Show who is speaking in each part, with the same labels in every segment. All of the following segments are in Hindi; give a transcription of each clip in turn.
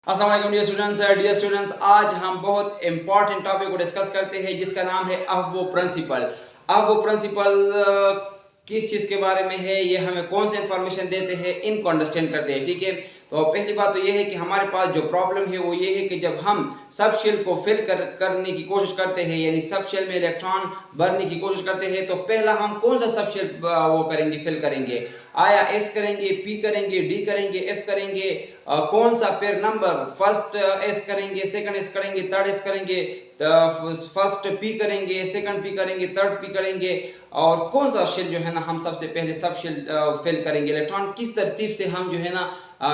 Speaker 1: अस्सलाम वालेकुम डियर स्टूडेंट्स, आज हम बहुत इंपॉर्टेंट टॉपिक को डिस्कस करते हैं जिसका नाम है अब वो प्रिंसिपल। अब वो प्रिंसिपल किस चीज़ के बारे में है, ये हमें कौन सा इंफॉर्मेशन देते हैं, इनको अंडरस्टैंड करते हैं। ठीक है, तो पहली बात तो ये है कि हमारे पास जो प्रॉब्लम है वो ये है कि जब हम सब शेल को फिल करने की कोशिश करते हैं, यानी सब शेल में इलेक्ट्रॉन भरने की कोशिश करते हैं, तो पहला हम कौन सा सब शेल वो करेंगे, फिल करेंगे। आया एस करेंगे, पी करेंगे, डी करेंगे, एफ करेंगे, कौन सा पेयर नंबर, फर्स्ट एस करेंगे, सेकंड एस करेंगे, थर्ड एस करेंगे, फर्स्ट पी करेंगे, सेकंड पी करेंगे, थर्ड पी करेंगे, और कौन सा शेल जो है ना हम सबसे पहले सब शेल फिल करेंगे, इलेक्ट्रॉन किस तरतीब से हम जो है ना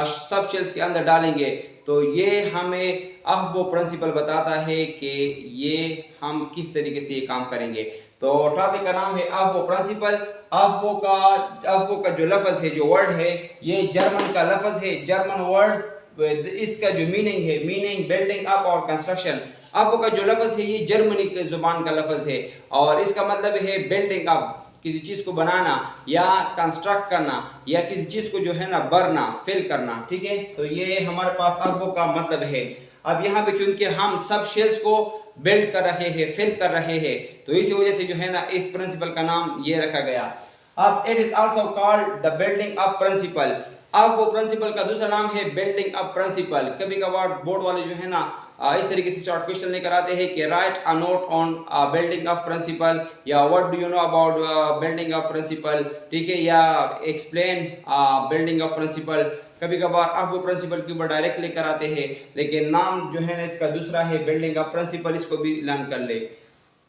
Speaker 1: सब शेल्स के अंदर डालेंगे। तो ये हमें अब वो प्रिंसिपल बताता है कि ये हम किस तरीके से ये काम करेंगे। तो टॉपिक का नाम है अब वो प्रिंसिपल। अब वो का जो लफ्ज़ है, जो वर्ड है, ये जर्मन का लफ्ज़ है, जर्मन वर्ड्स। इसका जो मीनिंग है, मीनिंग बिल्डिंग अप और कंस्ट्रक्शन। अब वो का जो लफ्ज़ है ये जर्मनी के ज़ुबान का लफ्ज़ है और इसका मतलब है बिल्डिंग अप, किसी चीज़ को बनाना या कंस्ट्रक्ट करना या किसी चीज़ को जो है ना भरना, फिल करना। ठीक है, तो ये हमारे पास अब वो का मतलब है। अब यहाँ पे चूंकि हम सब शेल्स को बिल्ड कर रहे हैं, फिल कर रहे हैं, तो इसी वजह से जो है ना इस प्रिंसिपल का नाम ये रखा गया। अब it is also called the building up principle. अब वो प्रिंसिपल का दूसरा नाम है बिल्डिंग अप प्रिंसिपल। कभी कभार बोर्ड वाले जो है ना इस तरीके से शॉर्ट क्वेश्चन लेकर आते हैं कि write a note on building up principal, या what do you know about building up principal. ठीक है, या एक्सप्लेन बिल्डिंग अप प्रिंसिपल। कभी कभार अब वो प्रिंसिपल के ऊपर डायरेक्ट लेकर आते हैं, लेकिन नाम जो है ना इसका दूसरा है बिल्डिंग अप प्रिंसिपल। इसको भी लर्न कर ले।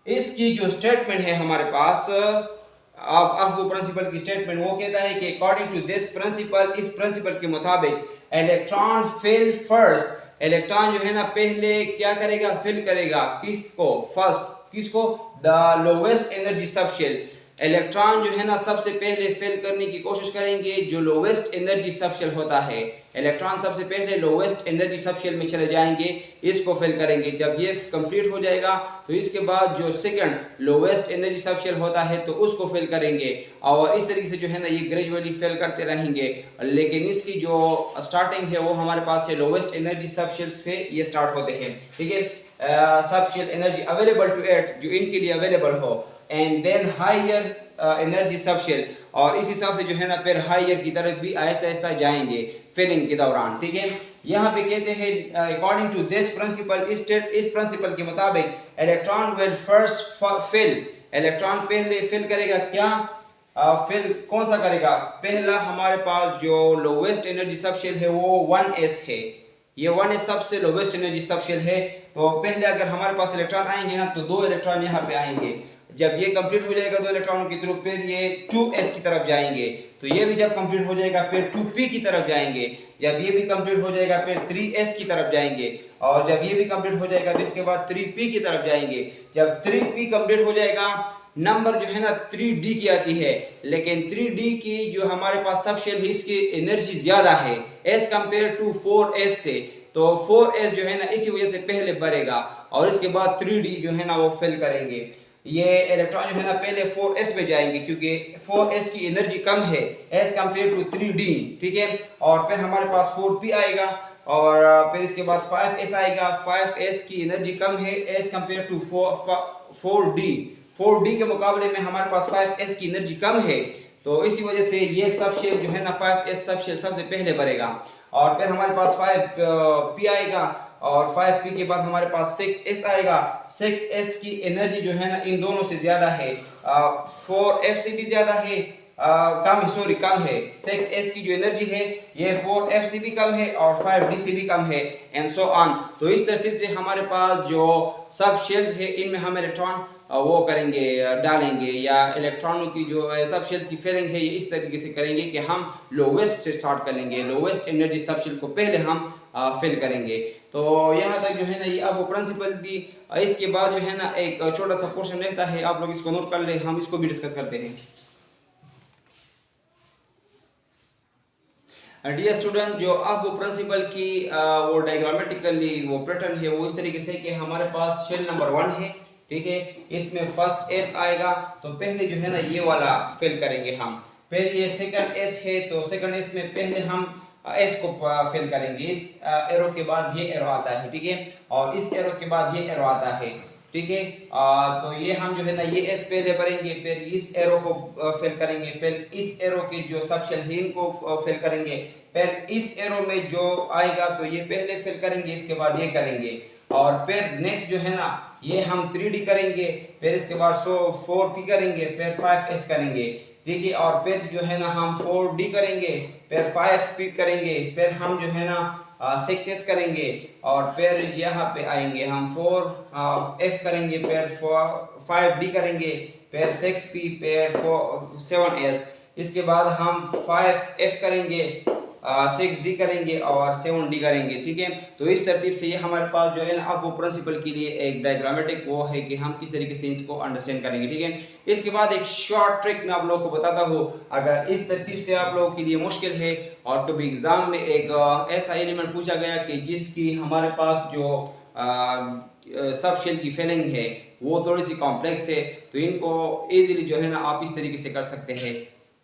Speaker 1: इसकी जो स्टेटमेंट है हमारे पास, अब वो प्रिंसिपल की स्टेटमेंट वो कहता है कि अकॉर्डिंग टू दिस प्रिंसिपल, इस प्रिंसिपल के मुताबिक इलेक्ट्रॉन फिल फर्स्ट, इलेक्ट्रॉन जो है ना पहले क्या करेगा, फिल करेगा। किसको? फर्स्ट। किसको? The lowest energy subshell. Electron जो है ना सबसे पहले फिल करने की कोशिश करेंगे जो लोवेस्ट एनर्जी सबशेल होता है। इलेक्ट्रॉन सबसे पहले लोवेस्ट एनर्जी सबशेल में चले जाएंगे, इसको फिल करेंगे। जब ये कंप्लीट हो जाएगा तो इसके बाद जो सेकंड लोवेस्ट एनर्जी सबशेल होता है तो उसको फिल करेंगे, और इस तरीके से जो है ना ये ग्रेजुअली फिल करते रहेंगे। लेकिन इसकी जो स्टार्टिंग है वो हमारे पास है लोवेस्ट एनर्जी सबशेल से ये स्टार्ट होते हैं। ठीक है, subshell energy available to it, जो इनके लिए अवेलेबल हो, and then higher energy subshell, और इस हिसाब से जो है ना फिर हायर की तरफ भी आहिस्ता आहिस्ता जाएंगे फिलिंग के दौरान। ठीक है, यहाँ पे कहते हैं अकॉर्डिंग टू दिस प्रिंसिपल, इस प्रिंसिपल के मुताबिक electron will first fill, electron पहले फिल करेगा। क्या फिल कौन सा करेगा? पहला हमारे पास जो लोवेस्ट एनर्जी सबशेल है वो 1s है। ये 1s सबसे लोवेस्ट एनर्जी सबशेल है। तो पहले अगर हमारे पास इलेक्ट्रॉन आएंगे ना तो 2 इलेक्ट्रॉन यहाँ पे आएंगे। जब ये कंप्लीट हो जाएगा 2 इलेक्ट्रॉनों की तरफ, फिर ये 2s की तरफ जाएंगे। तो ये भी जब कंप्लीट हो जाएगा फिर 2p की तरफ जाएंगे। जब ये भी कंप्लीट हो जाएगा फिर 3s की तरफ जाएंगे, और जब ये भी कंप्लीट हो जाएगा तो इसके बाद 3p की तरफ जाएंगे। जब 3p कंप्लीट हो जाएगा, नंबर जो है ना 3d की आती है, लेकिन 3d की जो हमारे पास सबशेल है इसकी एनर्जी ज्यादा है एज कंपेयर टू 4s से। तो 4s जो है ना इसी वजह से पहले भरेगा और इसके बाद 3d जो है ना वो फिल करेंगे। ये इलेक्ट्रॉन जो है ना पहले 4s में जाएंगे क्योंकि 4s की एनर्जी कम है एज कंपेयर टू 3d। ठीक है, और फिर हमारे पास 4p आएगा, और फिर इसके बाद 5s आएगा। 5s की एनर्जी कम है as compare to 4d। 4d के मुकाबले में हमारे पास 5s की एनर्जी कम है, तो इसी वजह से ये सबशेल जो है ना 5s सबशेल सबसे पहले भरेगा। और फिर हमारे पास 5p आएगा, और 5p के बाद हमारे पास 6s आएगा। 6s की एनर्जी जो है ना इन दोनों से ज्यादा है, 4f से भी ज्यादा है, कम है। 6s की जो एनर्जी है ये 4f से भी कम है और 5d से भी कम है, एंड सो ऑन। तो इस तरह से हमारे पास जो सब शेल्स है इनमें हम इलेक्ट्रॉन वो करेंगे, डालेंगे, या इलेक्ट्रॉनों की जो सब शेल्स की फिलिंग है ये इस तरीके से करेंगे कि हम लोवेस्ट से स्टार्ट करेंगे, लोवेस्ट एनर्जी सब शेल को पहले हम फिल करेंगे। तो यहाँ तक जो है ना ये अब वो प्रिंसिपल दी। इसके बाद जो है ना एक छोटा सा पोर्शन रहता है, आप लोग इसको नोट कर ले, हम इसको भी डिस्कस करते हैं। डियर स्टूडेंट, जो अब वो प्रिंसिपल की वो डायग्रामेटिकली वो पैटर्न है वो इस तरीके से कि हमारे पास शेल नंबर 1 है। ठीक है, इसमें फर्स्ट एस आएगा तो पहले जो है ना ये वाला फिल करेंगे हम। फिर ये सेकंड एस है तो सेकंड एस में पहले हम एस को फिल करेंगे। इस एरो के बाद ये एरो आता है, ठीक है, और इस एरो के बाद ये एरो आता है, ठीक है। तो ये हम जो है ना ये एस पहले भरेंगे, फिर इस एरो को फिल करेंगे, फिर इस एरो के जो सब शेल है इनको फिल करेंगे, फिर इस एरो में जो आएगा तो ये पहले फिल करेंगे, इसके बाद ये करेंगे, और फिर नेक्स्ट जो है ना ये हम 3D करेंगे, फिर इसके बाद 4P करेंगे, फिर 5S करेंगे, ठीक है, और फिर जो है ना हम 4D करेंगे, फिर 5P करेंगे, फिर हम जो है ना 6S करेंगे, और फिर यहाँ पे आएंगे हम 4F करेंगे, फिर 5D करेंगे, फिर 6P, फिर 7S, इसके बाद हम 5F करेंगे, 6D करेंगे और 7D करेंगे, ठीक है। तो इस तरतीब से ये हमारे पास जो है ना अब वो प्रिंसिपल के लिए एक डायग्रामेटिक वो है कि हम किस तरीके से इसको अंडरस्टैंड करेंगे, ठीक है। इसके बाद एक शॉर्ट ट्रिक मैं आप लोगों को बताता हूँ, अगर इस तरतीब से आप लोगों के लिए मुश्किल है और कभी एग्जाम में एक ऐसा एलिमेंट पूछा गया कि जिसकी हमारे पास जो सब शेल की फिलिंग है वो थोड़ी सी कॉम्प्लेक्स है, तो इनको इजीली जो है ना आप इस तरीके से कर सकते हैं।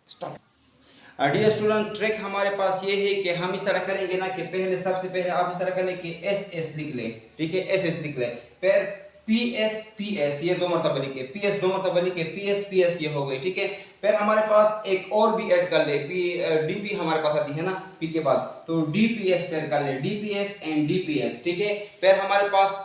Speaker 1: स्टॉप। डियर स्टूडेंट, ट्रिक हमारे पास ये है कि हम इस तरह करेंगे ना कि पहले सबसे पहले आप इस तरह कर लें कि एस लिख लें, ठीक है, एस लिख लें, फिर पी एस ये 2 मरतबा लिखे, पी एस 2 मरतबा लिखे, पी एस ये हो गई, ठीक है। फिर हमारे पास एक और भी ऐड कर ले, डी हमारे पास आती है ना पी के बाद, तो DPS फिर कर ले, DPS एंड DPS, ठीक है। फिर हमारे पास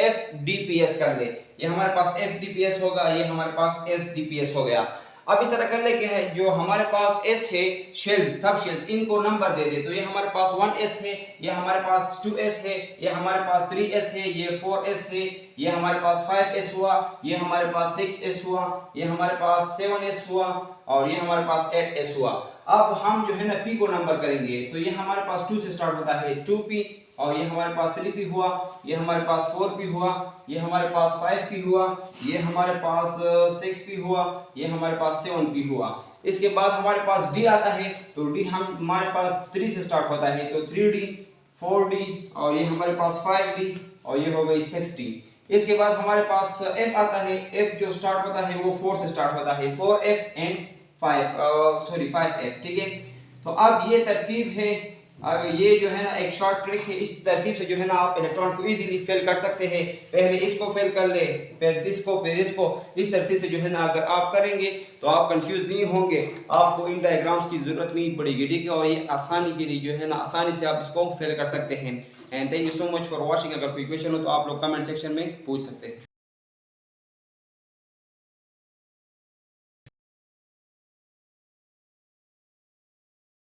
Speaker 1: FDPS कर ले, ये हमारे पास FDPS होगा, ये हमारे पास SDPS हो गया। अब इस तरह कर ले कि है जो हमारे पास S है शेल्स सब शेल्स इनको नंबर दे दे, तो ये हमारे पास 1S है, ये हमारे पास 2S है, ये हमारे पास 3S है, ये 4S है, ये हमारे पास 5S हुआ, ये हमारे पास 6S हुआ, ये हमारे पास 7S हुआ, और ये हमारे पास 8S हुआ। अब हम जो है ना P को नंबर करेंगे, तो ये हमारे पास 2 से स्टार्ट होता है, 2P, और ये हमारे पास 3P हुआ, ये हमारे पास 4P हुआ, ये हमारे पास 5P हुआ, ये हमारे पास 6P हुआ, ये हमारे पास 7P हुआ। इसके बाद हमारे पास D आता है, तो D हमारे पास 3 से स्टार्ट होता है, तो 3D, 4D, और ये हमारे पास 5D, और ये हो गई 6D। इसके बाद हमारे पास F आता है, F जो स्टार्ट होता है वो 4 से स्टार्ट होता है, 4F एंड 5F, ठीक है। तो अब ये तरतीब है, अगर ये जो है ना एक शॉर्ट ट्रिक है, इस तरतीब से जो है ना आप इलेक्ट्रॉन को इजीली फिल कर सकते हैं। पहले इसको फिल कर ले, फिर इसको, फिर इसको, इस तरतीब से जो है ना अगर आप करेंगे तो आप कंफ्यूज नहीं होंगे, आपको इन डायग्राम्स की जरूरत नहीं पड़ेगी, ठीक है। और ये आसानी के लिए जो है ना आसानी से आप इसको फिल कर सकते हैं। And thank you so much for watching. अगर कोई क्वेश्चन हो तो आप लोग कमेंट सेक्शन में पूछ सकते हैं।